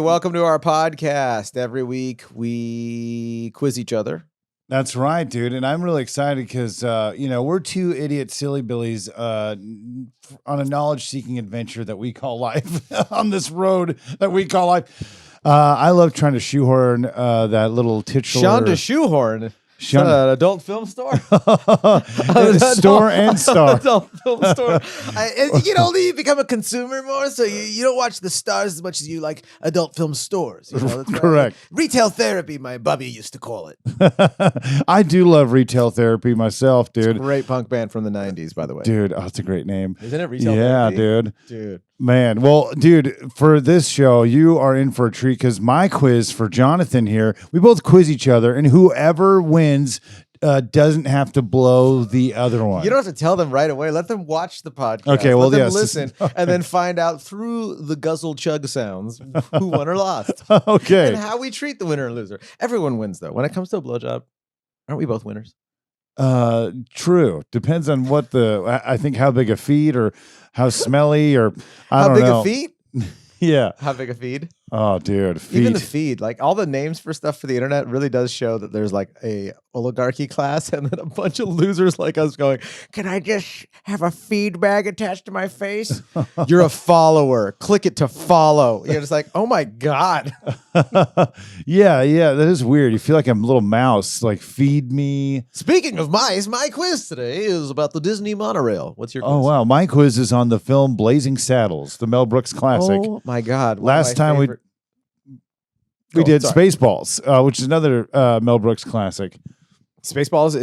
welcome to our podcast. Every week we quiz each other. That's right, dude. And I'm really excited because, we're two idiot silly billies on a knowledge-seeking adventure that we call life, on this road that we call life. I love trying to shoehorn that little titular. Sean to shoehorn. Sean, an adult film store. Store and star. Adult film store. You can only become a consumer more, so you don't watch the stars as much as you like adult film stores. You know? That's correct. Right. Retail therapy, my bubby used to call it. I do love retail therapy myself, dude. Great punk band from the 90s, by the way. Dude, it's a great name. Isn't it Retail Therapy? Yeah, Dude. Man, well, dude, for this show, you are in for a treat because my quiz for Jonathan here, we both quiz each other, and whoever wins doesn't have to blow the other one. You don't have to tell them right away. Let them watch the podcast. Okay, well, Let them yes. listen, and then find out through the guzzle chug sounds who won or lost. Okay. And how we treat the winner and loser. Everyone wins, though. When it comes to a blowjob, aren't we both winners? True. Depends on what I think how big a feed or how smelly or I don't know. How big a feed? Yeah. How big a feed? Oh, dude. Feed. Even the feed, like all the names for stuff for the internet really does show that there's like a oligarchy class and then a bunch of losers like us going, can I just have a feed bag attached to my face? You're a follower. Click it to follow. You're just like, oh my God. Yeah, that is weird. You feel like I'm a little mouse, like feed me. Speaking of mice, my quiz today is about the Disney monorail. What's your quiz? Oh, wow. My quiz is on the film Blazing Saddles, the Mel Brooks classic. Oh my God. Last time we did Spaceballs, which is another Mel Brooks classic. Spaceballs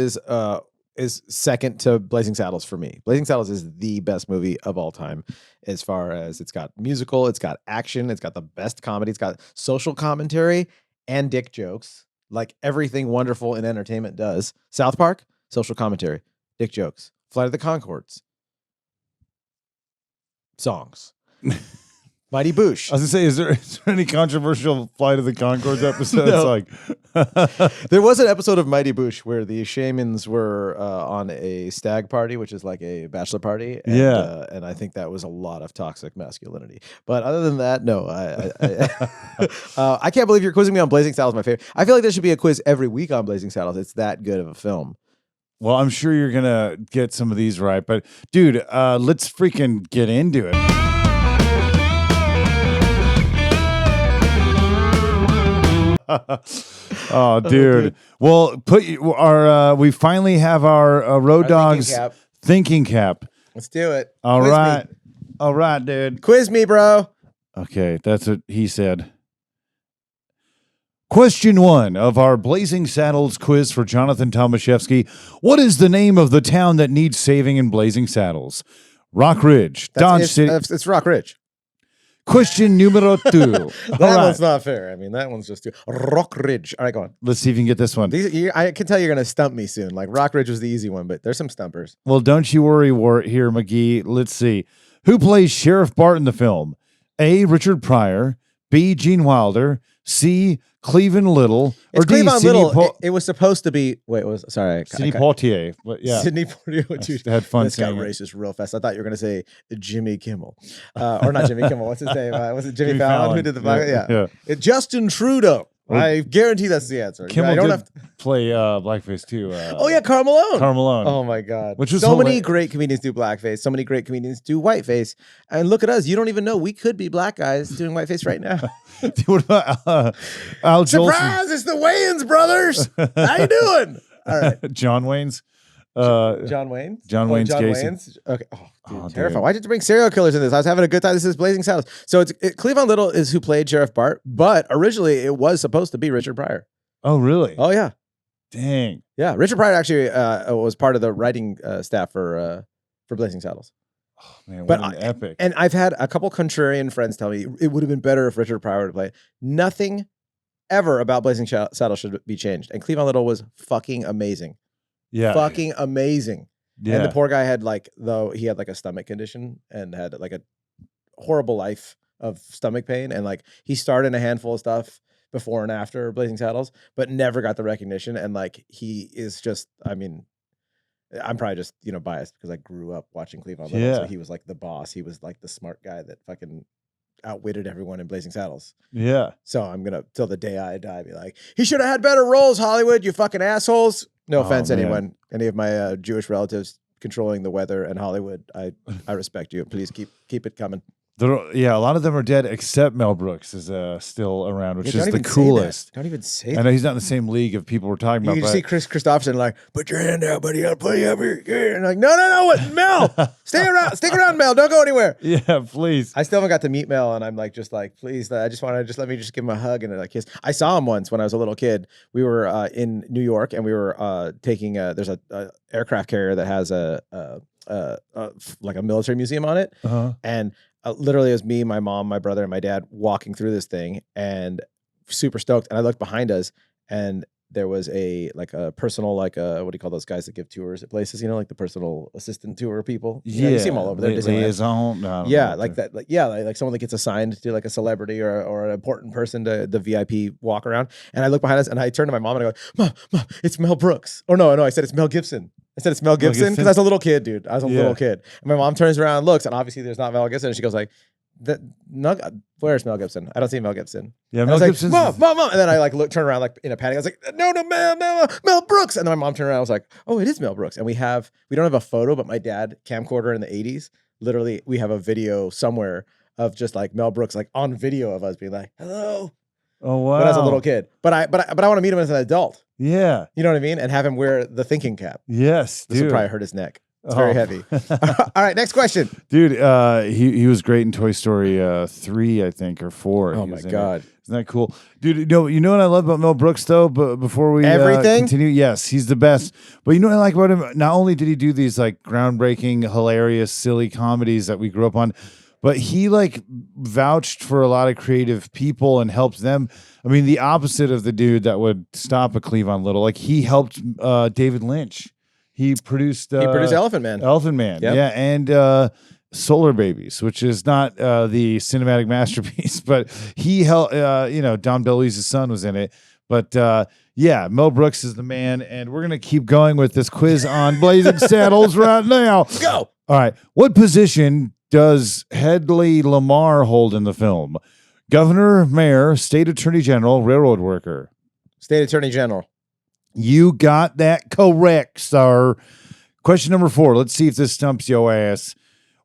is second to Blazing Saddles for me. Blazing Saddles is the best movie of all time as far as it's got musical, it's got action, it's got the best comedy, it's got social commentary and dick jokes, like everything wonderful in entertainment does. South Park, social commentary, dick jokes. Flight of the Conchords, songs. Mighty Boosh. I was gonna say, is there any controversial Flight of the Conchords episodes? No. Like, there was an episode of Mighty Boosh where the shamans were on a stag party, which is like a bachelor party. And, yeah, and I think that was a lot of toxic masculinity. But other than that, no. I can't believe you're quizzing me on Blazing Saddles. My favorite. I feel like there should be a quiz every week on Blazing Saddles. It's that good of a film. well, I'm sure you're gonna get some of these right, but dude, let's freaking get into it. Oh, dude. Well, we finally have our Road Dogs thinking cap. Let's do it. All Quiz right. me. All right, dude. Quiz me, bro. Okay, that's what he said. Question 1 of our Blazing Saddles quiz for Jonathan Tomashefsky. What is the name of the town that needs saving in Blazing Saddles? Rock Ridge, Dodge City. It's Rock Ridge. Question numero 2. That one's not fair. I mean, that one's just too. Rock Ridge. All right, go on. Let's see if you can get this one. I can tell you're going to stump me soon. Like, Rock Ridge was the easy one, but there's some stumpers. Well, don't you worry here, McGee. Let's see. Who plays Sheriff Bart in the film? A. Richard Pryor. B. Gene Wilder. C. Cleveland Little. Or D. Cleveland Little. It was supposed to be. Wait, sorry. Sidney Poitier. But yeah. Sidney Poitier. I had fun This got saying it. racist real fast. I thought you were going to say Jimmy Kimmel. Or not Jimmy Kimmel. What's his name? Was it Jimmy Fallon who did the Yeah. Justin Trudeau. I guarantee that's the answer. Kimmel I don't did have to play blackface too. oh yeah, Karl Malone. Karl Malone. Oh my God. Which was so many great comedians do blackface. So many great comedians do whiteface. And look at us. You don't even know we could be black guys doing whiteface right now. What about Al Jolson? Surprise! It's the Wayans brothers. How you doing? All right. John Wayne's. John Wayne? John Wayne's Gacy. Wayne's? Okay. Oh, dude, Terrifying. terrifying. Why did you bring serial killers in this? I was having a good time. This is Blazing Saddles. So Cleveland Little is who played Sheriff Bart, but originally it was supposed to be Richard Pryor. Oh, really? Oh, yeah. Dang. Yeah. Richard Pryor actually was part of the writing staff for Blazing Saddles. Oh, man, But what an epic. And I've had a couple contrarian friends tell me it would have been better if Richard Pryor would play. Nothing ever about Blazing Saddles should be changed. And Cleveland Little was fucking amazing. Yeah. Fucking amazing. Yeah. And the poor guy had he had like a stomach condition and had like a horrible life of stomach pain. And like he starred in a handful of stuff before and after Blazing Saddles, but never got the recognition. And like he is just, I mean, I'm probably just, biased because I grew up watching Cleveland Little. Yeah. So he was like the boss. He was like the smart guy that fucking outwitted everyone in Blazing Saddles. Yeah. So I'm gonna till the day I die be like, he should have had better roles, Hollywood, you fucking assholes. No offense, anyone, any of my Jewish relatives controlling the weather in Hollywood. I respect you. Please keep it coming. Yeah, a lot of them are dead except Mel Brooks is still around, which is the coolest. Don't even say that. that. I know he's not in the same league of people we're talking about. You see Chris Christopherson like, put your hand out, buddy. I'll pull you up here. And like, no, what? Mel, stick around, Mel. Don't go anywhere. Yeah, please. I still haven't got to meet Mel, and I'm like, just like, please, I just want to let me just give him a hug and a kiss. I saw him once when I was a little kid. We were in New York, and we were taking there's a aircraft carrier that has like a military museum on it, and literally it was me, my mom, my brother, and my dad walking through this thing, and super stoked. And I looked behind us, and there was a personal, what do you call those guys that give tours at places? You know, like the personal assistant tour people. You know, you see them all over there. Liaison. Like someone that gets assigned to like a celebrity or an important person to the VIP walk around. And I look behind us, and I turn to my mom and I go, Mom, it's Mel Brooks. Or no, I said it's Mel Gibson. I said it's Mel Gibson because I was a little kid, dude. I was a little kid. And my mom turns around and looks, and obviously there's not Mel Gibson. And she goes like, where's Mel Gibson? I don't see Mel Gibson. Yeah, Mel Gibson. Like, Mom. And then I turn around like in a panic. I was like, no, Mel Brooks. And then my mom turned around. I was like, oh, it is Mel Brooks. And we don't have a photo, but my dad camcorder in the 80s. Literally, we have a video somewhere of just like Mel Brooks, like on video of us being like, hello. Oh wow! When I was a little kid, but I want to meet him as an adult. Yeah, you know what I mean, and have him wear the thinking cap. Yes, this would probably hurt his neck. It's very heavy. All right, next question, dude. He was great in Toy Story 3, I think, or 4. Oh my god, isn't that cool, dude? You know what I love about Mel Brooks though. But before we continue, yes, he's the best. But you know what I like about him? Not only did he do these like groundbreaking, hilarious, silly comedies that we grew up on, but he like vouched for a lot of creative people and helped them. I mean, the opposite of the dude that would stop a Cleavon Little. Like he helped David Lynch. He produced Elephant Man. Yep. Yeah, and Solar Babies, which is not the cinematic masterpiece, but he helped. Don DeLuise's son was in it. But yeah, Mel Brooks is the man, and we're gonna keep going with this quiz on Blazing Saddles right now. Go. All right, what position does Hedley Lamar hold in the film? Governor, mayor, state attorney general, railroad worker. State attorney general. You got that correct, sir. Question number 4. Let's see if this stumps your ass.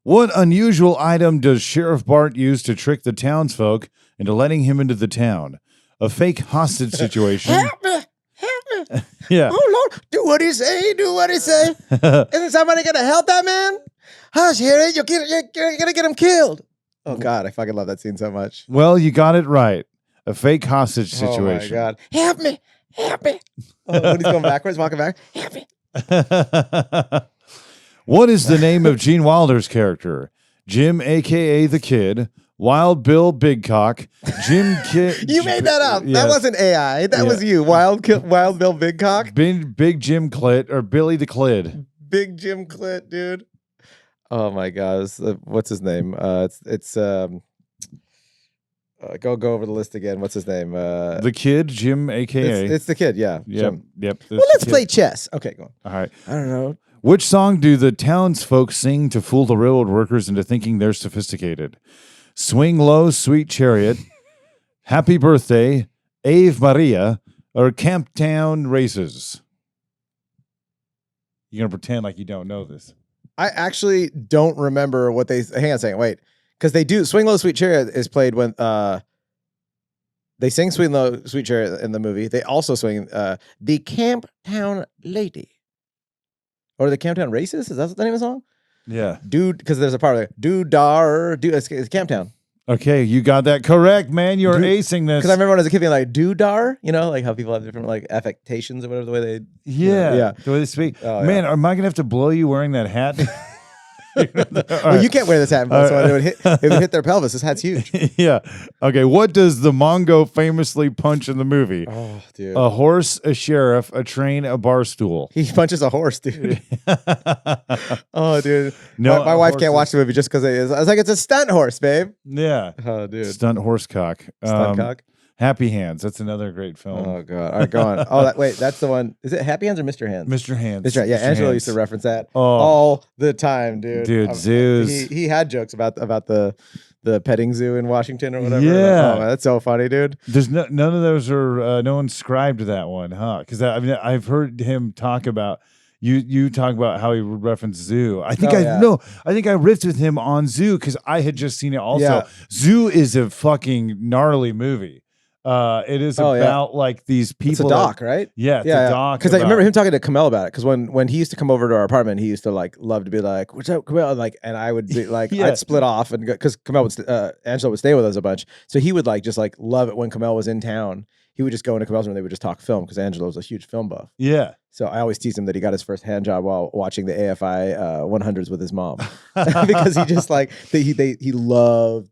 What unusual item does Sheriff Bart use to trick the townsfolk into letting him into the town? A fake hostage situation. Help me. Yeah. Oh, Lord. Do what he say. Isn't somebody going to help that man? Hush, Harry. You're going to get him killed. Oh, God. I fucking love that scene so much. Well, you got it right. A fake hostage situation. Oh, my God. Help me. Oh, when he's going backwards, walking back. Help me. What is the name of Gene Wilder's character? Jim, a.k.a. the Kid. Wild Bill Bigcock. Jim Kid. You made that up. Yes. That wasn't AI. That was you. Wild Bill Bigcock. Big Jim Clit or Billy the Clid. Big Jim Clit, dude. Oh my God. What's his name? Go over the list again. What's his name? The Kid, Jim, a.k.a. It's the Kid, yeah. Yep. Well, let's play chess. Okay, go on. All right. I don't know. Which song do the townsfolk sing to fool the railroad workers into thinking they're sophisticated? Swing Low, Sweet Chariot, Happy Birthday, Ave Maria, or Camptown Races? You're going to pretend like you don't know this. I actually don't remember what they... Hang on a second, wait. Because they do... Swing Low, Sweet Chariot is played when... they sing Swing Low, Sweet Chariot in the movie. They also swing the Camptown Lady. Or the Camptown Races? Is that the name of the song? Yeah. Dude, because there's a part of it. It's Camptown. Okay, you got that correct, man. You're acing this. Because I remember when I was a kid being like, doodar, you know, like how people have different like affectations or whatever the way they... Yeah. The way they speak. Oh, man, am I going to have to blow you wearing that hat? Well, you can't wear this hat, so it would hit their pelvis. This hat's huge. Yeah. Okay. What does the Mongo famously punch in the movie? Oh, dude. A horse, a sheriff, a train, a bar stool. He punches a horse, dude. Oh, dude. No, my wife can't watch the movie just because it is. I was like, it's a stunt horse, babe. Yeah. Oh, dude. Stunt horse cock. Stunt cock. Happy Hands. That's another great film. Oh god! All right, go on. Oh, wait, that's the one. Is it Happy Hands or Mr. Hands? Mr. Hands. Mr. Hands. Yeah, Mr. Angelo Hands. used to reference that all the time, dude. Dude, zoos. He had jokes about the petting zoo in Washington or whatever. Yeah, oh, man, that's so funny, dude. There's none of those are no one scribed to that one, huh? Because I mean, I've heard him talk about. You talk about how he would reference Zoo. I think I think I riffed with him on Zoo because I had just seen it also. Yeah. Zoo is a fucking gnarly movie. It is about like these people. It's a doc, right? Yeah, it's a doc. Because I remember him talking to Kamel about it. Because when he used to come over to our apartment, he used to like love to be like, "What's up, Kamel?" And I would be like, I'd split off and because Kamel would Angelo would stay with us a bunch, so he would like just like love it when Kamel was in town. He would just go into Kamel's room and they would just talk film because Angelo was a huge film buff. Yeah. So I always tease him that he got his first hand job while watching the AFI 100s with his mom because he just like he loved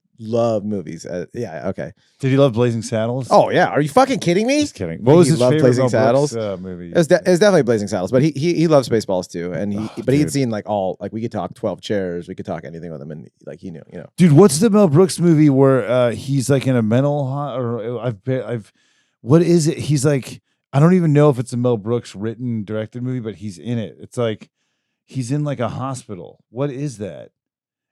movies. Yeah, okay. Did he love Blazing Saddles? Oh yeah, are you fucking kidding me? Just kidding. What was his favorite Blazing Mel Brooks, Saddles movie? It's definitely Blazing Saddles, but he loves Spaceballs too, and he had seen like all like we could talk 12 chairs, we could talk anything with him, and like he knew, you know. Dude, what's the Mel Brooks movie where he's like in a mental or I've what is it? He's like, I don't even know if it's a Mel Brooks written, directed movie, but he's in it. It's like he's in like a hospital. What is that?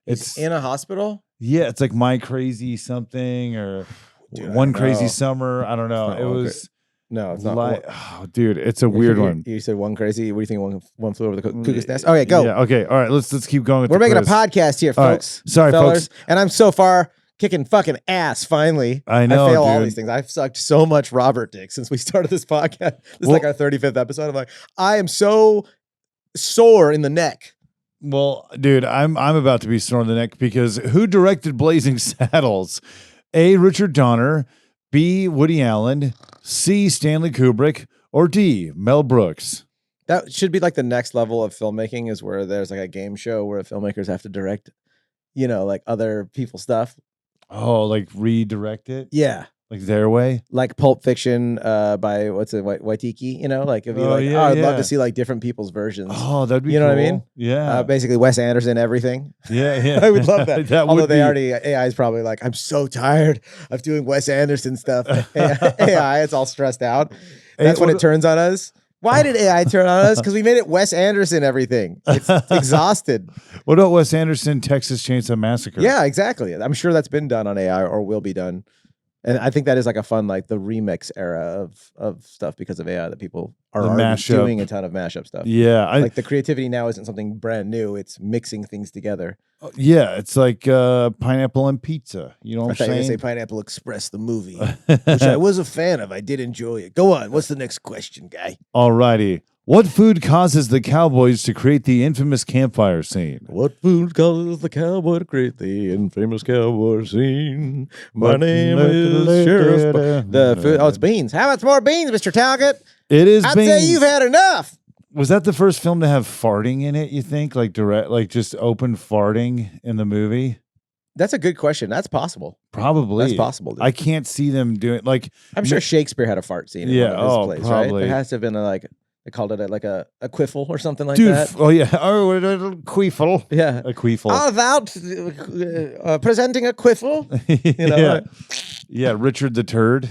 It's in a hospital? Yeah, it's like My Crazy Something or Dude, One Crazy Summer. I don't know. It's it was it's not. like, oh, dude, it's a weird one. You said One Crazy. What do you think? One flew over the cuckoo's nest. Okay, go. Yeah, okay. All right, let's keep going with We're making quiz. a podcast here, folks. Right. Sorry, fellas. folks. And I'm so far kicking fucking ass, finally. I know, I fail all dude. these things. I've sucked so much Robert dick since we started this podcast. This is like our 35th episode. I'm like, I am so sore in the neck. Well, dude, I'm about to be sore in the neck because who directed Blazing Saddles? A. Richard Donner, B. Woody Allen, C. Stanley Kubrick, or D. Mel Brooks? That should be like the next level of filmmaking is where there's like a game show where filmmakers have to direct, you know, like other people's stuff. Oh, like redirect it? Yeah. Like their way? Like Pulp Fiction by what's it, Waititi, you know? Like if you I'd love to see like different people's versions. Oh, that'd be you know cool. what I mean? Yeah. Basically Wes Anderson, everything. Yeah. I would love that. Although would AI is probably like, I'm so tired of doing Wes Anderson stuff. AI, it's all stressed out. That's when it turns on us. Why did AI turn on us? Because we made it Wes Anderson everything. It's exhausted. What about Wes Anderson, Texas Chainsaw Massacre? Yeah, exactly. I'm sure that's been done on AI or will be done. And I think that is like a fun, like the remix era of stuff because of AI that people are already doing a ton of mashup stuff. Yeah. Like the creativity now isn't something brand new. It's mixing things together. Yeah. It's like pineapple and pizza. You know what I'm saying? I thought you were going to say Pineapple Express, the movie, which I was a fan of. I did enjoy it. Go on. What's the next question, guy? All righty. What food causes the cowboys to create the infamous campfire scene? What food causes the cowboy to create the infamous cowboy scene? My name is Sheriff. The food. Oh, it's beans. How much more beans, Mr. Talcott? It is I'd beans. say you've had enough. Was that the first film to have farting in it, you think? Like direct, like just open farting in the movie? That's a good question. That's possible. Probably. That's possible. Dude. I can't see them doing like I'm sure Shakespeare had a fart scene in one of his plays, probably. right? There has to have been they called it a quiffle or something like Dude, that. Oh yeah. Oh, a queefle. Yeah. A queefle. Without presenting a quiffle. You know, yeah. Yeah, Richard the Turd.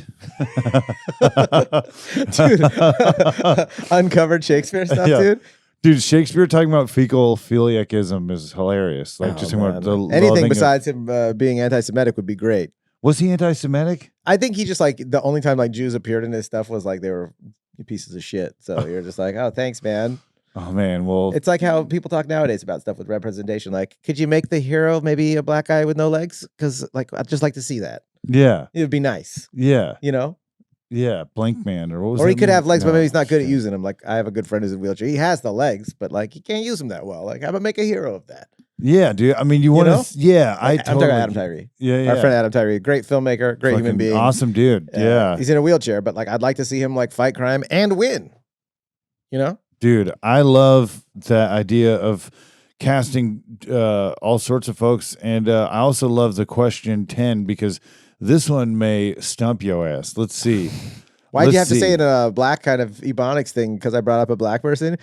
Dude, uncovered Shakespeare stuff, dude. Dude, Shakespeare talking about fecal philiacism is hilarious. Like just talking about the anything besides him being anti-Semitic would be great. Was he anti-Semitic? I think he just like the only time like Jews appeared in his stuff was like they were pieces of shit. So you're just like, oh, thanks, man. Oh man, well, it's like how people talk nowadays about stuff with representation. Like, could you make the hero maybe a black guy with no legs? Because like I'd just like to see that. Yeah, it would be nice. Yeah, you know. Yeah, Blank Man or what was? Or he could have legs, no, but maybe he's not good at using them. Like I have a good friend who's in a wheelchair. He has the legs, but like he can't use them that well. Like how about make a hero of that? Yeah, dude. I mean, you want to? Yeah, I'm talking about Adam Tyree. Yeah, our friend Adam Tyree, great filmmaker, great human being, awesome dude. Yeah, he's in a wheelchair, but like I'd like to see him like fight crime and win. You know, dude, I love that idea of casting all sorts of folks, and I also love the question 10 because this one may stump your ass. Let's see. Why'd you have to say it in a black kind of Ebonics thing? Because I brought up a black person.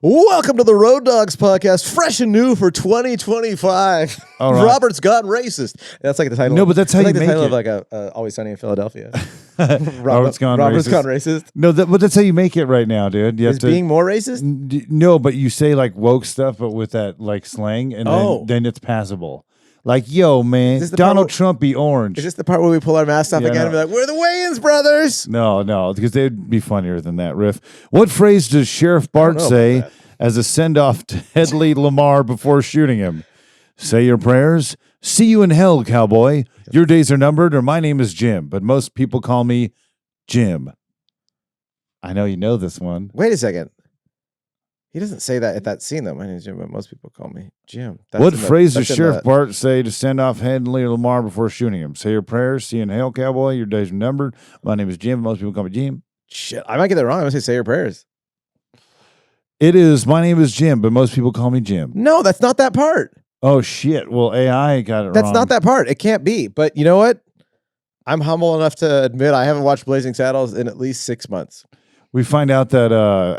Welcome to the Road Dogs podcast, fresh and new for 2025. All right. Robert's gotten racist. That's like the title. No, but that's how you like the make title it. of like a Always Sunny in Philadelphia. Robert's gone racist. No, but that's how you make it right now, dude. You is being more racist? No, but you say like woke stuff, but with that like slang, and then it's passable. Like, yo, man, Donald Trump be orange. Is this the part where we pull our masks off again and be like, we're the Wayans brothers? No, because they'd be funnier than that riff. What phrase does Sheriff Bart say as a send-off to Hedley Lamar before shooting him? Say your prayers. See you in hell, cowboy. Your days are numbered, or my name is Jim, but most people call me Jim. I know you know this one. Wait a second. He doesn't say that at that scene, though. My name is Jim, but most people call me Jim. What phrase does Sheriff Bart say to send off Hedley Lamar before shooting him? Say your prayers. See you in hell, cowboy. Your days are numbered. My name is Jim. Most people call me Jim. Shit, I might get that wrong. I'm going to say your prayers. It is, my name is Jim, but most people call me Jim. No, that's not that part. Oh, shit. Well, AI got it wrong. That's not that part. It can't be. But you know what? I'm humble enough to admit I haven't watched Blazing Saddles in at least 6 months. We find out that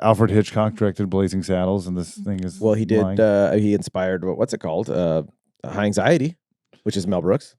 Alfred Hitchcock directed Blazing Saddles, and this thing is he did. He inspired what's it called? High Anxiety, which is Mel Brooks,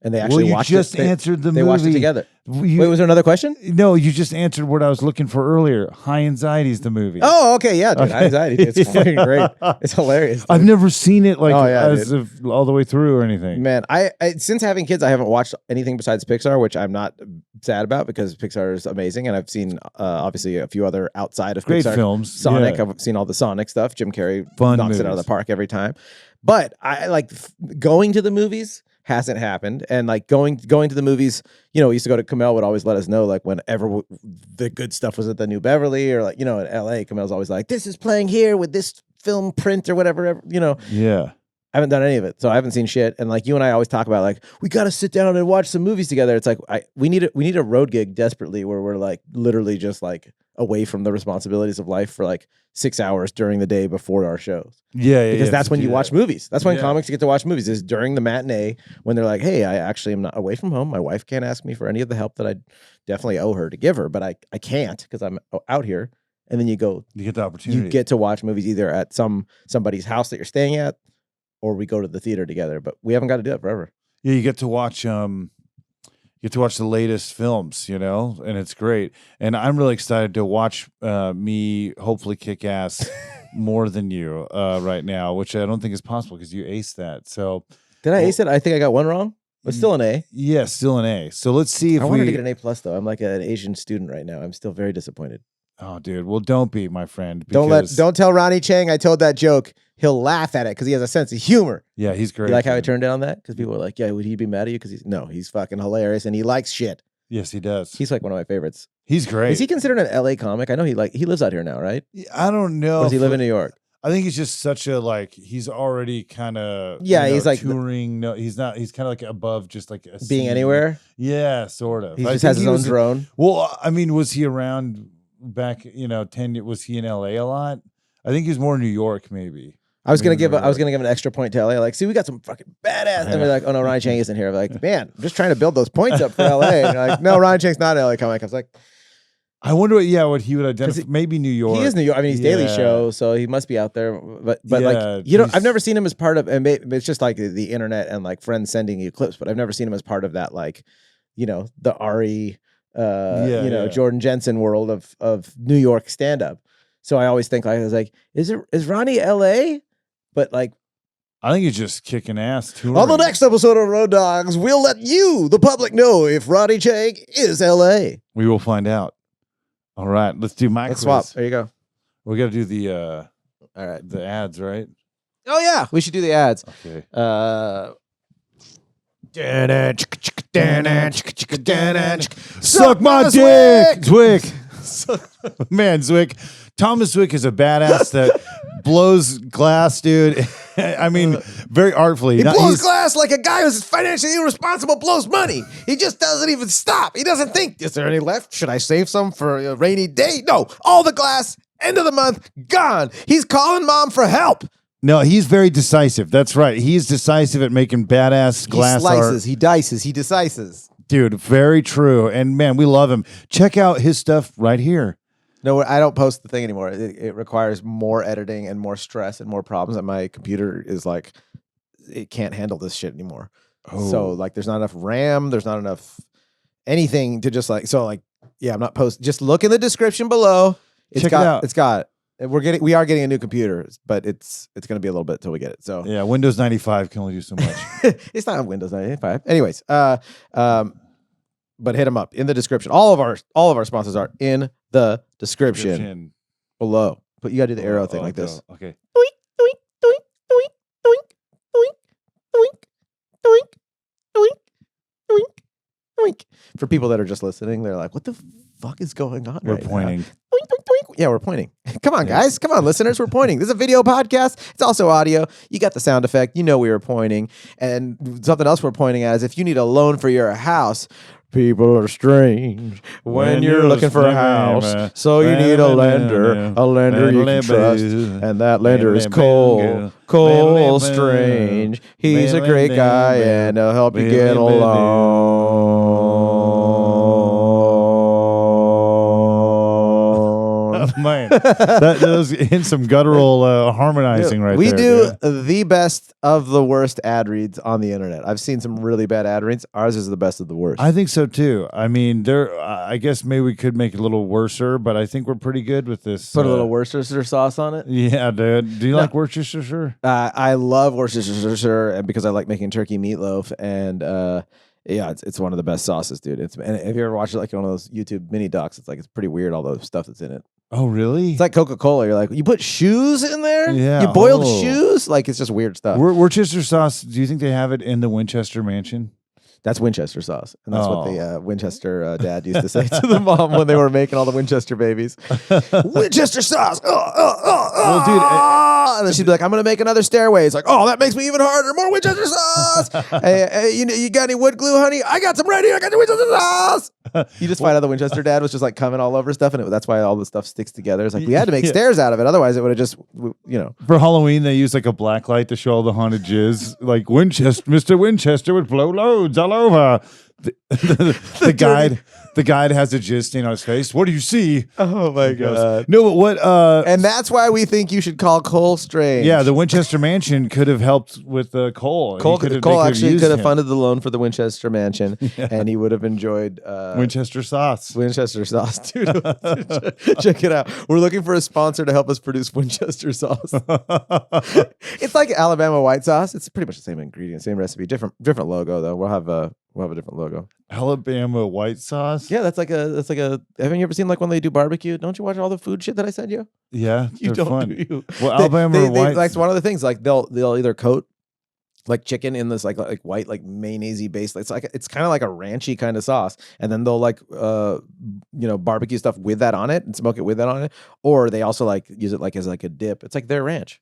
and they actually watched it. Answered the movie. They watched it together. Wait, was there another question? No, you just answered what I was looking for earlier. High Anxiety is the movie. Oh, okay, yeah, dude. High Anxiety. It's fucking great. It's hilarious. Dude. I've never seen it all the way through or anything. Man, I since having kids, I haven't watched anything besides Pixar, which I'm not sad about because Pixar is amazing, and I've seen obviously a few other outside of great Pixar films. Sonic. I've seen all the Sonic stuff. Jim Carrey knocks it out of the park every time. But I like going to the movies. Hasn't happened, and like going to the movies, we used to go to Kamel would always let us know like whenever the good stuff was at the New Beverly or like in LA, Kamel's always like, this is playing here with this film print or whatever, Yeah. I haven't done any of it, so I haven't seen shit. And like you and I always talk about like we got to sit down and watch some movies together. It's like we need a road gig desperately where we're like literally just like away from the responsibilities of life for like 6 hours during the day before our shows. Yeah, because that's when you watch movies. That's when comics get to watch movies. Is during the matinee when they're like, hey, I actually am not away from home. My wife can't ask me for any of the help that I definitely owe her to give her, but I can't because I'm out here. And then you get the opportunity. You get to watch movies either at somebody's house that you're staying at, or we go to the theater together. But we haven't got to do it forever. Yeah, you get to watch the latest films, and it's great. And I'm really excited to watch me hopefully kick ass more than you right now, which I don't think is possible because you aced that. So did I ace it? I think I got one wrong. But still an A. Yeah, still an A. So let's see if I wanted to get an A+ though. I'm like an Asian student right now. I'm still very disappointed. Oh, dude. Well, don't be, my friend. Don't tell Ronnie Chang I told that joke. He'll laugh at it because he has a sense of humor. Yeah, he's great. You like how I turned down that? Because people were like, yeah, would he be mad at you? Because he's fucking hilarious and he likes shit. Yes, he does. He's like one of my favorites. He's great. Is he considered an LA comic? I know he lives out here now, right? I don't know. Or does he live in New York? I think he's just such a he's already kind of he's like touring. No, he's not. He's kind of like above just like a being anywhere. Yeah, sort of. He just has his own drone. Well, I mean, was he around back? 10 years? Was he in LA a lot? I think he was more New York, maybe. I was gonna give an extra point to LA. Like, see, we got some fucking badass. And we're like, oh no, Ryan Chang isn't here. I'm like, man, I'm just trying to build those points up for LA. And you're like, no, Ryan Chang's not an LA comic. I was like, I wonder what he would identify. Maybe New York. He is New York. I mean, he's Daily Show, so he must be out there. But I've never seen him as part of. And it's just like the internet and like friends sending you clips. But I've never seen him as part of that, like, the Ari, Jordan Jensen world of New York stand up. So I always think I was like, is Ronnie LA? But like, I think he's just kicking ass touring. On the next episode of Road Dogs, we'll let you, the public, know if Ronnie Chang is LA. We will find out. All right, let's do my quiz. Swap. There you go. We got to do the all right, the ads, right? Oh yeah, we should do the ads. Okay. Suck my dick, Zwick. Man, Zwick. Thomas Zwick is a badass that blows glass, dude. I mean, very artfully. He blows glass like a guy who's financially irresponsible blows money. He just doesn't even stop. He doesn't think, is there any left? Should I save some for a rainy day? No, all the glass, end of the month, gone. He's calling mom for help. No, he's very decisive. That's right. He's decisive at making badass glass art. He slices, he dices, he decises. Dude, very true. And man, we love him. Check out his stuff right here. No, I don't post the thing anymore. It requires more editing and more stress and more problems. And my computer is like, it can't handle this shit anymore. Oh. So like, there's not enough RAM. There's not enough anything to just like, so like, yeah, I'm not post. Just look in the description below. Check it out. It's got. We are getting a new computer, but it's going to be a little bit till we get it. So yeah, Windows 95 can only do so much. It's not Windows 95. Anyways, but hit them up in the description. All of our sponsors are in the description below. But you got to do the arrow thing like this. Okay. For people that are just listening, they're like, "What the fuck is going on?" We're pointing. Now? Yeah, we're pointing. Come on, guys. Come on, listeners. We're pointing. This is a video podcast. It's also audio. You got the sound effect. You know we were pointing. And something else we're pointing at is if you need a loan for your house, people are strange when you're looking for a house. So you need a lender you can trust. And that lender is Cole Strange. He's a great guy and he'll help you get a loan. Man, that was in some guttural harmonizing right we there. We do the best of the worst ad reads on the internet. I've seen some really bad ad reads. Ours is the best of the worst. I think so too. I mean, I guess maybe we could make it a little worser, but I think we're pretty good with this. Put a little Worcestershire sauce on it. Yeah, dude. Do you like Worcestershire? I love Worcestershire because I like making turkey meatloaf and. Yeah, it's one of the best sauces, dude. And if you ever watched like one of those YouTube mini docs, it's pretty weird all the stuff that's in it. Oh, really? It's like Coca-Cola. You're like, you put shoes in there? Yeah. You boiled shoes? Like, it's just weird stuff. Worcester sauce, do you think they have it in the Winchester mansion? That's Winchester sauce. And that's what the Winchester dad used to say to the mom when they were making all the Winchester babies. Winchester sauce! Well, dude... and then she'd be like, I'm going to make another stairway. It's like, oh, that makes me even harder. More Winchester sauce. Hey, you got any wood glue, honey? I got some right here. I got the Winchester sauce. You just find out the Winchester dad was just like coming all over stuff. And that's why all the stuff sticks together. It's like, we had to make stairs out of it. Otherwise, it would have just, For Halloween, they use like a black light to show all the haunted jizz. Like Mr. Winchester would blow loads all over. The guide has a jizz stain on his face. What do you see? Oh my god! No, but what? And that's why we think you should call Cole Strange. Yeah, the Winchester Mansion could have helped with Cole. Cole actually could have funded the loan for the Winchester Mansion, and he would have enjoyed Winchester sauce. Winchester sauce, dude. Check it out. We're looking for a sponsor to help us produce Winchester sauce. It's like Alabama white sauce. It's pretty much the same ingredient, same recipe, different logo though. We'll have a different logo. Alabama white sauce. Yeah, that's like a. Haven't you ever seen like when they do barbecue? Don't you watch all the food shit that I send you? Yeah, you don't. Fun. Do you? Well, Alabama white. Like one of the things. Like they'll either coat like chicken in this like white like mayonnaise base. It's kind of like a ranchy kind of sauce, and then they'll like barbecue stuff with that on it and smoke it with that on it, or they also like use it like as like a dip. It's like their ranch.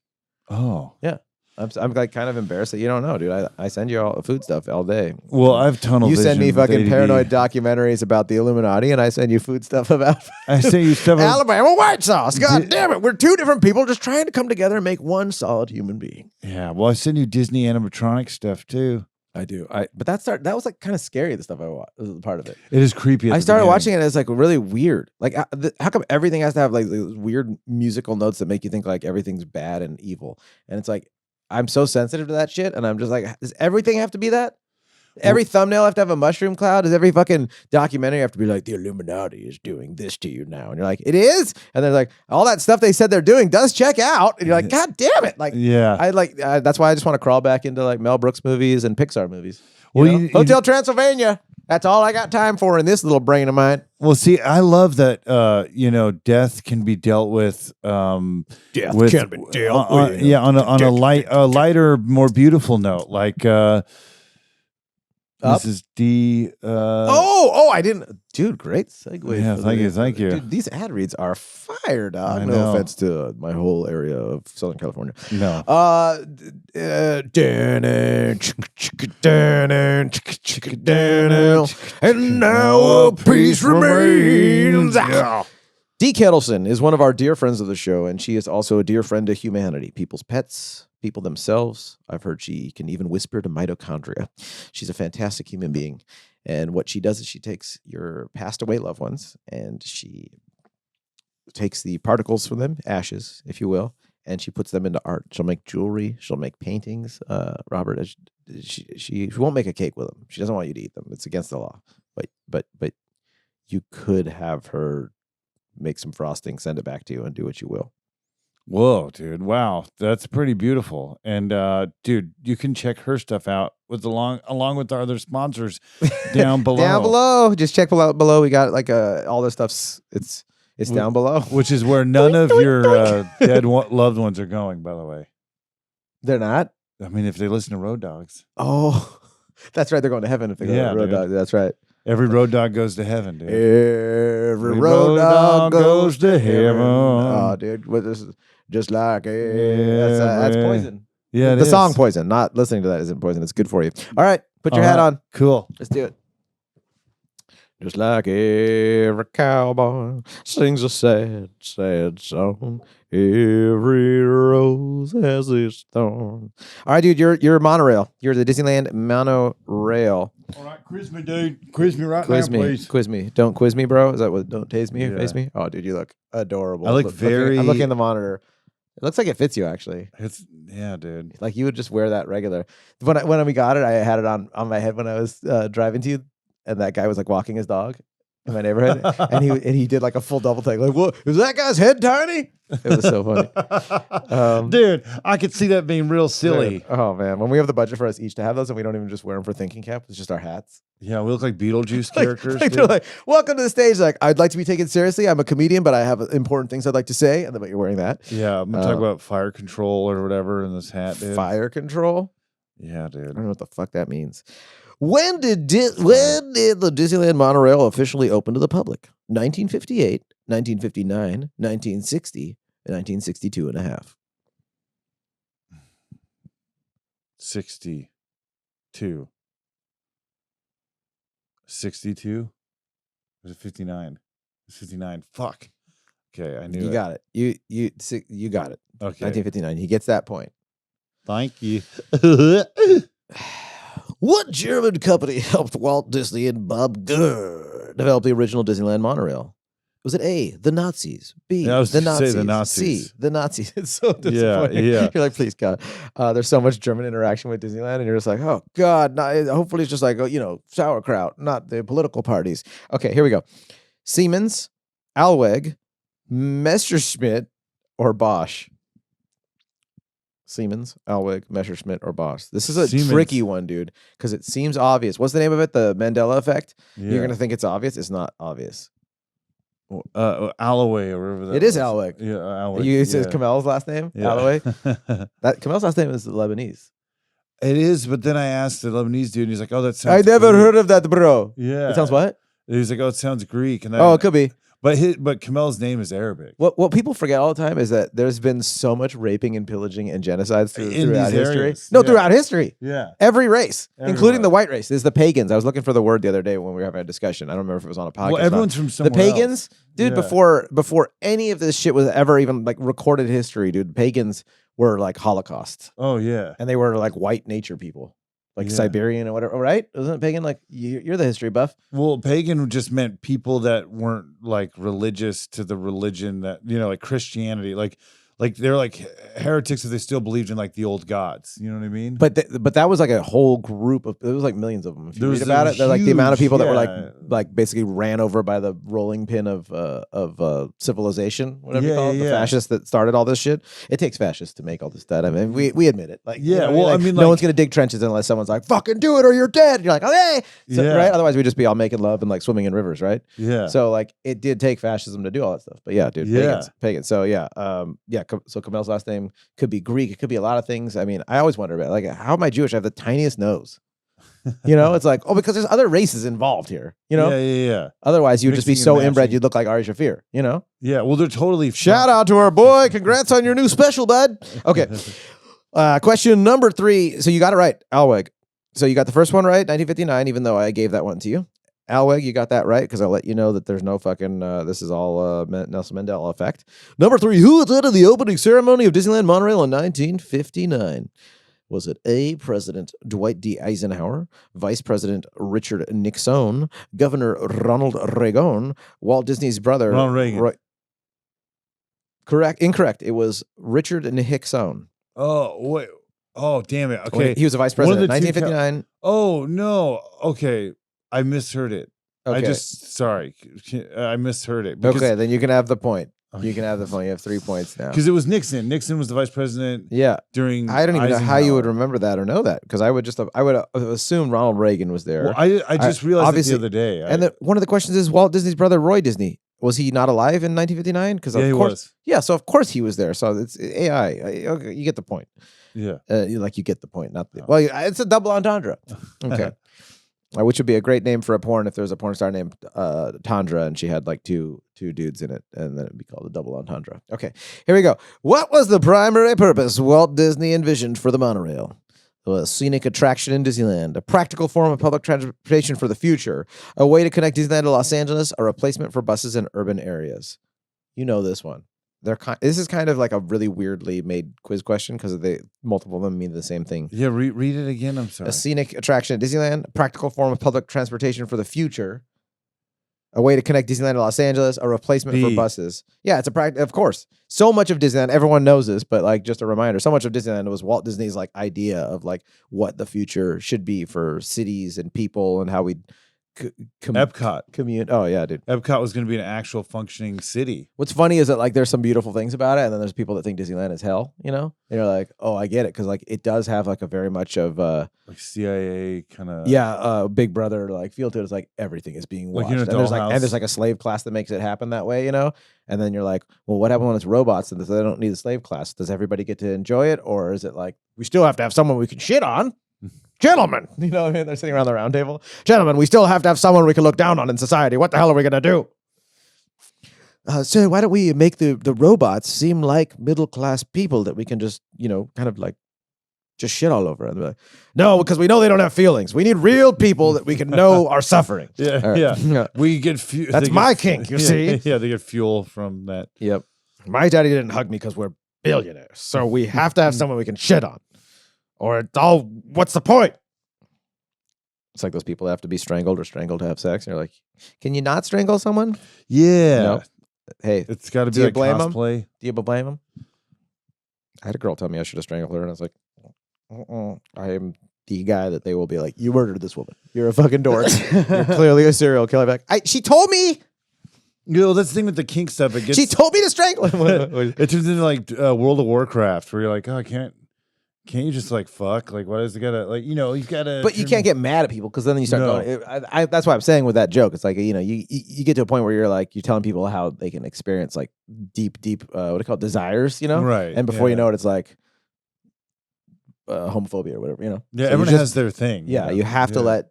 Oh yeah. I'm like kind of embarrassed that you don't know, dude. I send you all food stuff all day. Well, I've tunnel vision. You send me fucking paranoid documentaries about the Illuminati, and I send you food stuff about. I send you stuff. Alabama white sauce. God damn it, we're two different people just trying to come together and make one solid human being. Yeah. Well, I send you Disney animatronic stuff too. I do. But that was like kind of scary. The stuff I watched, part of it. It is creepy. I started watching it as like really weird. Like, how come everything has to have like weird musical notes that make you think like everything's bad and evil? And it's like. I'm so sensitive to that shit, and I'm just like, does everything have to be that? Every thumbnail have to have a mushroom cloud? Does every fucking documentary have to be like, the Illuminati is doing this to you now? And you're like, it is? And they're like, all that stuff they said they're doing does check out. And you're like, God damn it. Like, yeah. That's why I just want to crawl back into like Mel Brooks movies and Pixar movies. Hotel Transylvania. That's all I got time for in this little brain of mine. Well, see, I love that, death can be dealt with. Can be dealt with. Yeah, on a lighter, more beautiful note, like Mrs. D. I didn't, dude. Great segue. Yeah, thank you. Dude, these ad reads are fire, dog. I No know. offense to my whole area of Southern California. No. And now a peace remains. Dee Kettleson is one of our dear friends of the show, and she is also a dear friend to humanity, people's pets, people themselves. I've heard she can even whisper to mitochondria. She's a fantastic human being. And what she does is she takes your passed away loved ones and she takes the particles from them, ashes, if you will, and she puts them into art. She'll make jewelry. She'll make paintings. Robert, she won't make a cake with them. She doesn't want you to eat them. It's against the law. but you could have her make some frosting, send it back to you, and do what you will. Whoa, dude. Wow. That's pretty beautiful. And dude, you can check her stuff out along with our other sponsors down below. Down below. Just check below. We got like all the stuff's it's down below. Which is where none of your dead loved ones are going, by the way. They're not? I mean, if they listen to Road Dogs. Oh, that's right. They're going to heaven if they go to Road Dog. That's right. Every road dog goes to heaven, dude. Every road dog goes to heaven. Oh, dude. What this is just like that's Poison. Yeah, the song Poison. Not listening to that isn't Poison. It's good for you. All right. Put your hat on. Cool. Let's do it. Just like every cowboy sings a sad, sad song. Every rose has its thorn. All right, dude, you're Monorail. You're the Disneyland Monorail. All right, quiz me, dude. Quiz me now, please. Quiz me. Don't quiz me, bro. Is that what? Don't tase me, face me. Oh, dude, you look adorable. I look very. I'm looking at the monitor. It looks like it fits you, actually. Yeah, dude. Like you would just wear that regular. When we got it, I had it on my head when I was driving to you, and that guy was like walking his dog in my neighborhood, and he did like a full double take. Like, what is that guy's head tiny? It was so funny. Dude, I could see that being real silly. Dude, oh man, when we have the budget for us each to have those, and we don't even just wear them for thinking cap, it's just our hats. Yeah, we look like Beetlejuice characters. They're like, welcome to the stage. Like, I'd like to be taken seriously. I'm a comedian, but I have important things I'd like to say. And then you're wearing that. Yeah, I'm gonna talk about fire control or whatever in this hat, dude. Fire control? Yeah, dude. I don't know what the fuck that means. When did the Disneyland Monorail officially open to the public? 1958, 1959, 1960, and 1962 and a half. 62. 62? Was it 59? 59. Fuck. Okay, I knew you it. Got it. You got it. Okay. 1959. He gets that point. Thank you. What German company helped Walt Disney and Bob Gurr develop the original Disneyland monorail? Was it A, the Nazis, B, the Nazis, C, the Nazis? It's so disappointing. Yeah. You're like, please, God. There's so much German interaction with Disneyland, and you're just like, oh, God. Hopefully it's just like, sauerkraut, not the political parties. Okay, here we go. Siemens, Alweg, Messerschmitt, or Bosch? Siemens, Alweg, Messerschmitt, or Bosch. This is a tricky one, dude, because it seems obvious. What's the name of it? The Mandela effect? Yeah. You're going to think it's obvious. It's not obvious. Alloway or whatever that It is Alweg. Yeah, Alweg. You said Kamel's last name? Yeah. Alloway? Kamel's last name is Lebanese. It is, but then I asked the Lebanese dude, and he's like, oh, that sounds I never heard of that, bro. Yeah. It sounds what? He's like, oh, it sounds Greek. And it could be. But Kamel's name is Arabic. What people forget all the time is that there's been so much raping and pillaging and genocides throughout history. Areas. Throughout history. Yeah. Every race, including the white race. This is the pagans. I was looking for the word the other day when we were having a discussion. I don't remember if it was on a podcast. Well, everyone's from somewhere The pagans, else. Dude, before any of this shit was ever even like recorded history, dude, pagans were like Holocaust. Oh, yeah. And they were like white nature people. Like Siberian or whatever, right? Wasn't it pagan? Like you're the history buff. Well, pagan just meant people that weren't like religious to the religion that, like Christianity. Like they're like heretics if they still believed in like the old gods. You know what I mean? But that was like a whole group of, it was like millions of them. If you read about it, they're like the amount of people that were like basically ran over by the rolling pin of civilization, whatever you call it, the fascists that started all this shit. It takes fascists to make all this stuff. I mean, we admit it. Like, no one's gonna dig trenches unless someone's like, fucking do it or you're dead. And you're like, okay, right? Otherwise we'd just be all making love and like swimming in rivers, right? Yeah. So like it did take fascism to do all that stuff. But yeah, dude, pagans. So so Kamel's last name could be Greek. It could be a lot of things. I mean, I always wonder about like, how am I Jewish? I have the tiniest nose. It's like, because there's other races involved here. Yeah. Otherwise, you'd just be so inbred, you'd look like Ari Shafir. Yeah. Well, they're totally. Shout out to our boy. Congrats on your new special, bud. Okay. Question number 3. So you got it right, Alweg. So you got the first one right, 1959. Even though I gave that one to you. Alweg, you got that right, because I'll let you know that there's no fucking, this is all Nelson Mandela effect. Number 3, who attended the opening ceremony of Disneyland Monorail in 1959? Was it A, President Dwight D. Eisenhower, Vice President Richard Nixon, Governor Ronald Reagan, Walt Disney's brother? Ronald Reagan. Correct. Incorrect. It was Richard Nixon. Oh, wait. Oh, damn it. Okay. He was a vice president. 1959. Oh, no. Okay. I misheard it. Okay. Sorry, I misheard it. Because, Okay, then you can have the point. You can have the point. You have 3 points now. Because it was Nixon. Nixon was the vice president. Yeah. During I don't even know how you would Eisenhower. remember that or know that, because I would assume Ronald Reagan was there. Well, I just realized it the other day. And one of the questions is Walt Disney's brother Roy Disney. Was he not alive in 1959? Because he was. Yeah, so of course he was there. So it's AI. Okay, you get the point. Yeah. You get the point. Not the, well, it's a double entendre. Okay. Which would be a great name for a porn if there was a porn star named Tundra and she had like two dudes in it, and then it'd be called a double entendre. Okay, here we go. What was the primary purpose Walt Disney envisioned for the monorail? A scenic attraction in Disneyland, a practical form of public transportation for the future, a way to connect Disneyland to Los Angeles, a replacement for buses in urban areas. You know this one. This is kind of like a really weirdly made quiz question because multiple of them mean the same thing. Yeah, read it again. I'm sorry. A scenic attraction at Disneyland, a practical form of public transportation for the future, a way to connect Disneyland to Los Angeles, a replacement for buses. Yeah, it's of course. So much of Disneyland, everyone knows this, but like just a reminder, so much of Disneyland was Walt Disney's like idea of like what the future should be for cities and people and how we Epcot. Oh yeah, dude. Epcot was going to be an actual functioning city. What's funny is that like there's some beautiful things about it, and then there's people that think Disneyland is hell. You know, and you're like, oh, I get it, because like it does have like a very much of like CIA kind of Big Brother like feel to it. It's like everything is being watched, like and there's like a slave class that makes it happen that way. You know, and then you're like, well, what happens when it's robots and they don't need the slave class? Does everybody get to enjoy it, or is it like we still have to have someone we can shit on? Gentlemen, you know what I mean? They're sitting around the round table. Gentlemen, we still have to have someone we can look down on in society. What the hell are we going to do? So why don't we make the robots seem like middle-class people that we can just, kind of like just shit all over? And they're like, no, because we know they don't have feelings. We need real people that we can know are suffering. Yeah. We get That's my kink, you see? Yeah, they get fuel from that. Yep. My daddy didn't hug me because we're billionaires. So we have to have someone we can shit on. Or it's all, what's the point? It's like those people that have to be strangled or strangled to have sex. And you're like, can you not strangle someone? Yeah. No. Hey, it's got to be like cosplay. Do you blame him? I had a girl tell me I should have strangled her, and I was like, I am the guy that they will be like, you murdered this woman. You're a fucking dork. You're clearly a serial killer. Like, she told me. That's the thing with the kink stuff. She told me to strangle him. It turns into like World of Warcraft, where you're like, oh, I can't. Can't you just like fuck? Like, what is it gotta like? You've gotta. But you can't get mad at people because then you start going. That's why I'm saying with that joke, it's like you get to a point where you're telling people how they can experience like deep what do you call it, desires, right? And before you know it, it's like homophobia or whatever, Yeah, so everyone has their thing. Yeah, you have to let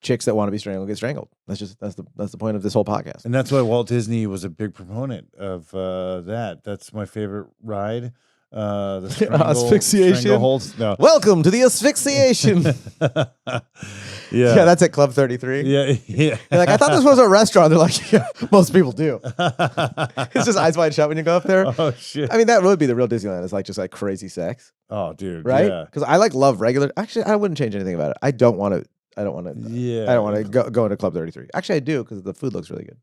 chicks that want to be strangled get strangled. That's the point of this whole podcast. And that's why Walt Disney was a big proponent of that. That's my favorite ride. The asphyxiation. No. Welcome to the asphyxiation. Yeah, that's at Club 33. Yeah. You're like, I thought this was a restaurant. They're like, yeah, most people do. It's just eyes wide shut when you go up there. Oh shit! I mean, that would be the real Disneyland. It's like just like crazy sex. Oh, dude, right? Yeah. Because I love regular. Actually, I wouldn't change anything about it. I don't want to. Yeah. I don't want to go into Club 33. Actually, I do because the food looks really good.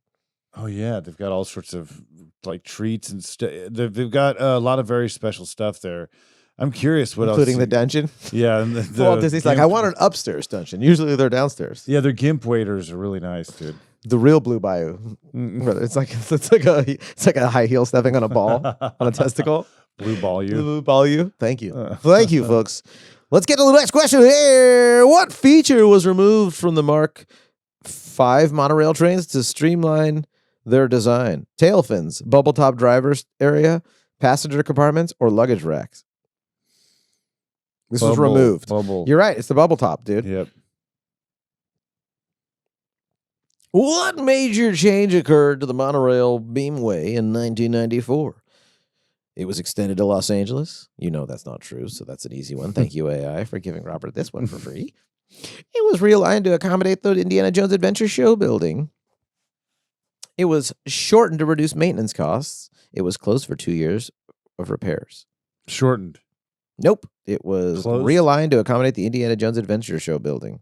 Oh yeah, they've got all sorts of like treats and stuff. They've got a lot of very special stuff there. I'm curious what including else. the dungeon. Yeah, and Walt Disney's like, I want an upstairs dungeon. Usually they're downstairs. Yeah, their gimp waiters are really nice, dude. The real Blue Bayou. It's like a high heel stepping on a ball on a testicle. Blue Bayou. Blue Bayou. Thank you. Thank you, folks. Let's get to the next question here. What feature was removed from the Mark 5 monorail trains to streamline their design? Tail fins, bubble top driver's area, passenger compartments, or luggage racks? This was removed. Bubble. You're right. It's the bubble top, dude. Yep. What major change occurred to the monorail beamway in 1994? It was extended to Los Angeles. You know that's not true, so that's an easy one. Thank you, AI, for giving Robert this one for free. It was realigned to accommodate the Indiana Jones Adventure Show building. It was shortened to reduce maintenance costs. It was closed for 2 years of repairs. Shortened. Nope. It was realigned to accommodate the Indiana Jones Adventure Show building.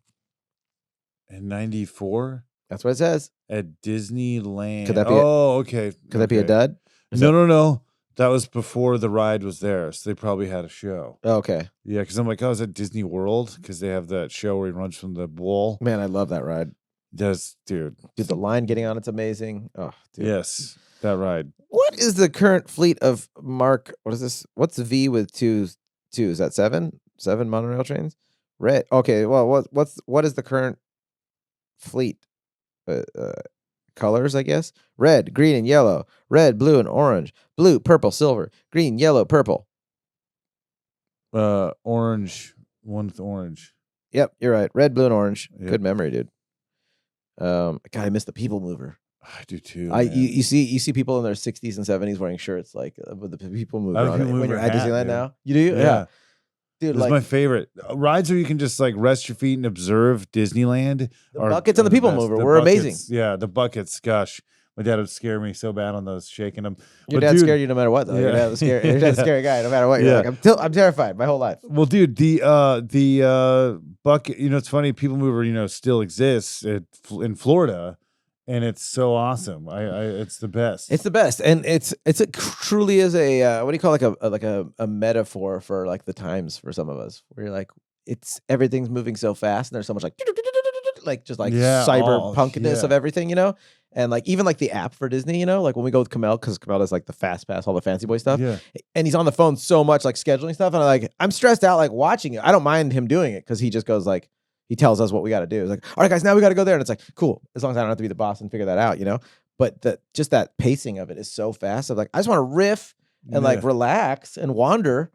In 94? That's what it says. At Disneyland. Could that be okay. Could that be a dud? No. That was before the ride was there, so they probably had a show. Okay. Yeah, because I'm like, is at Disney World? Because they have that show where he runs from the wall. Man, I love that ride. Does dude? Dude, the line getting on it's amazing. Oh, dude. Yes, that ride. What is the current fleet of Mark? What is this? What's the V with two? Is that 7? 7 monorail trains? Red. Okay. Well, what is the current fleet? Colors, I guess. Red, green, and yellow. Red, blue, and orange. Blue, purple, silver. Green, yellow, purple. Orange. One with orange. Yep, you're right. Red, blue, and orange. Yep. Good memory, dude. God, I missed the people mover. I do too. You see people in their 60s and 70s wearing shirts like with the people mover on it when you're at Disneyland now. You do? Yeah. Dude, it's my favorite. Rides where you can just like rest your feet and observe Disneyland. The buckets and the people mover were amazing. Yeah, the buckets. Gosh, my dad would scare me so bad on those, shaking them. Your dad's scared you no matter what, though. Your dad's a scary guy no matter what. You're like, I'm terrified my whole life. Well, dude, the bucket. You know, it's funny. People mover, still exists in Florida. And it's so awesome. It's the best. It's the best, and it truly is a what do you call a metaphor for like the times for some of us, where you're like everything's moving so fast, and there's so much cyberpunkness of everything, and like even like the app for Disney, like when we go with Kamel, because Kamel does like the fast pass, all the fancy boy stuff, and he's on the phone so much like scheduling stuff, and I'm stressed out like watching it. I don't mind him doing it because he just goes like. He tells us what we got to do. It's like, all right, guys, now we got to go there. And it's like, cool. As long as I don't have to be the boss and figure that out, But just that pacing of it is so fast. I'm like, I just want to riff and like relax and wander.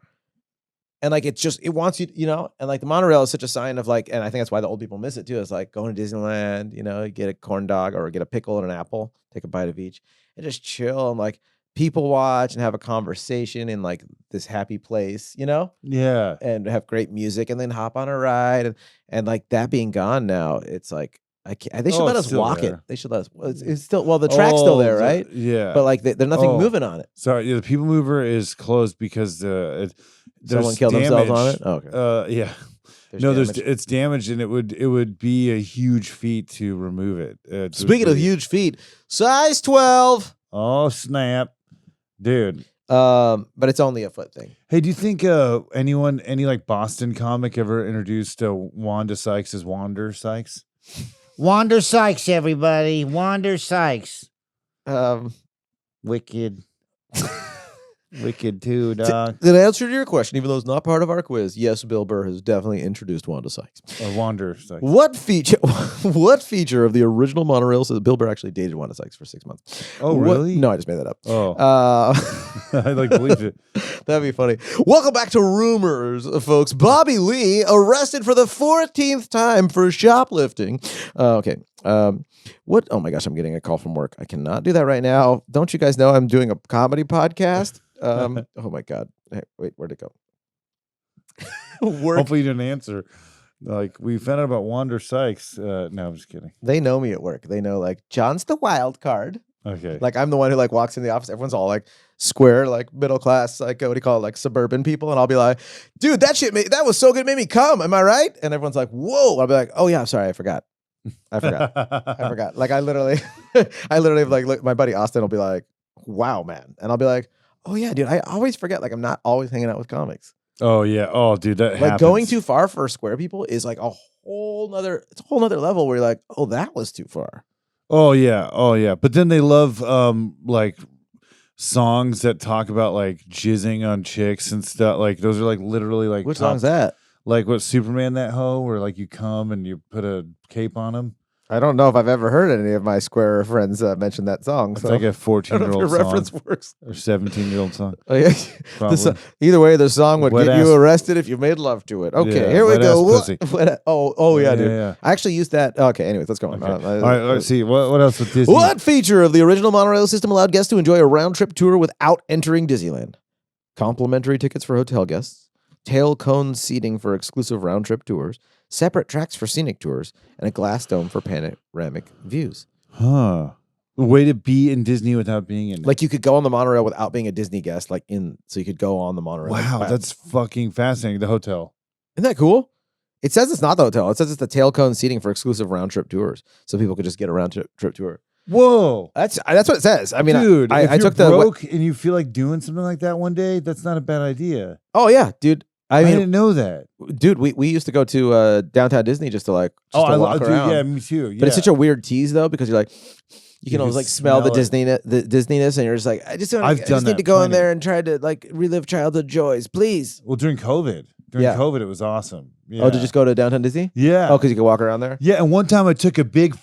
And like, it wants you, and like the monorail is such a sign of like, and I think that's why the old people miss it too. It's like going to Disneyland, you get a corn dog or get a pickle and an apple, take a bite of each and just chill and like people watch and have a conversation in like this happy place, Yeah. And have great music and then hop on a ride. And like that being gone now, it's like, they should let us walk it. They should let us, it's still, the track's still there, right? Yeah. But like there's nothing moving on it. Sorry, the people mover is closed because someone killed themselves on it? Oh, okay. Yeah. Damage. It's damaged, and it would be a huge feat to remove it. Speaking of huge feet, size 12. Oh, snap. Dude. But it's only a foot thing. Hey, do you think any like Boston comic ever introduced Wanda Sykes as Wander Sykes? Wander Sykes, everybody. Wander Sykes. Wicked. Wicked too, dog. The answer to your question, even though it's not part of our quiz, yes, Bill Burr has definitely introduced Wanda Sykes. Wander Sykes. What feature of the original monorail says Bill Burr actually dated Wanda Sykes for 6 months? Oh, really? No, I just made that up. Oh. I believe it. That'd be funny. Welcome back to Rumors, folks. Bobby Lee arrested for the 14th time for shoplifting. Okay. What? Oh my gosh, I'm getting a call from work. I cannot do that right now. Don't you guys know I'm doing a comedy podcast? Oh my God. Hey, wait, where'd it go? Hopefully you didn't answer. Like, we found out about Wander Sykes. No, I'm just kidding. They know me at work. They know like John's the wild card. Okay. Like I'm the one who like walks in the office. Everyone's all like square, like middle class, like what do you call it, like suburban people. And I'll be like, dude, that was so good, it made me come. Am I right? And everyone's like, whoa. I'll be like, oh yeah, I'm sorry, I forgot. I forgot. Like I literally like look, my buddy Austin will be like, wow, man. And I'll be like, oh yeah, dude, I always forget. Like I'm not always hanging out with comics. Oh yeah. Oh dude, that happens. Going too far for square people is like a whole nother level where you're like, oh, that was too far. Oh yeah. But then they love like songs that talk about like jizzing on chicks and stuff. Like those are like literally like which song's that? Like what Superman that hoe where like you come and you put a cape on him. I don't know if I've ever heard any of my square friends mention that song. It's like a 14-year-old song. Reference works. Or 17-year-old song. Oh, yeah. Either way, the song would get you arrested if you made love to it. Okay, here we go. Yeah, dude. Yeah. I actually used that. Okay, anyways, let's go on. Okay. All right, let's see. What else with Disney? What feature of the original monorail system allowed guests to enjoy a round-trip tour without entering Disneyland? Complimentary tickets for hotel guests, tail cone seating for exclusive round-trip tours, separate tracks for scenic tours, and a glass dome for panoramic views. Huh. The way to be in Disney without being in it. Like you could go on the monorail without being a Disney guest, so you could go on the monorail. Wow, that's fucking fascinating. The hotel. Isn't that cool? It says it's not the hotel. It says it's the tail cone seating for exclusive round-trip tours, so people could just get a round-trip tour. Whoa. That's what it says. I mean, dude, I if took you're broke and you feel like doing something like that one day, that's not a bad idea. Oh, yeah, dude. I mean, didn't know that. dude, we used to go to downtown Disney just to walk around. Yeah, me too. Yeah. But it's such a weird tease though, because you're like, you can always like smell the it. Disneyness, and you're just like, I just need to go in there and try to like relive childhood joys, please. Well, during COVID, it was awesome. Yeah. Oh, did you just go to downtown Disney? Yeah. Oh, because you can walk around there. Yeah, and one time I took a big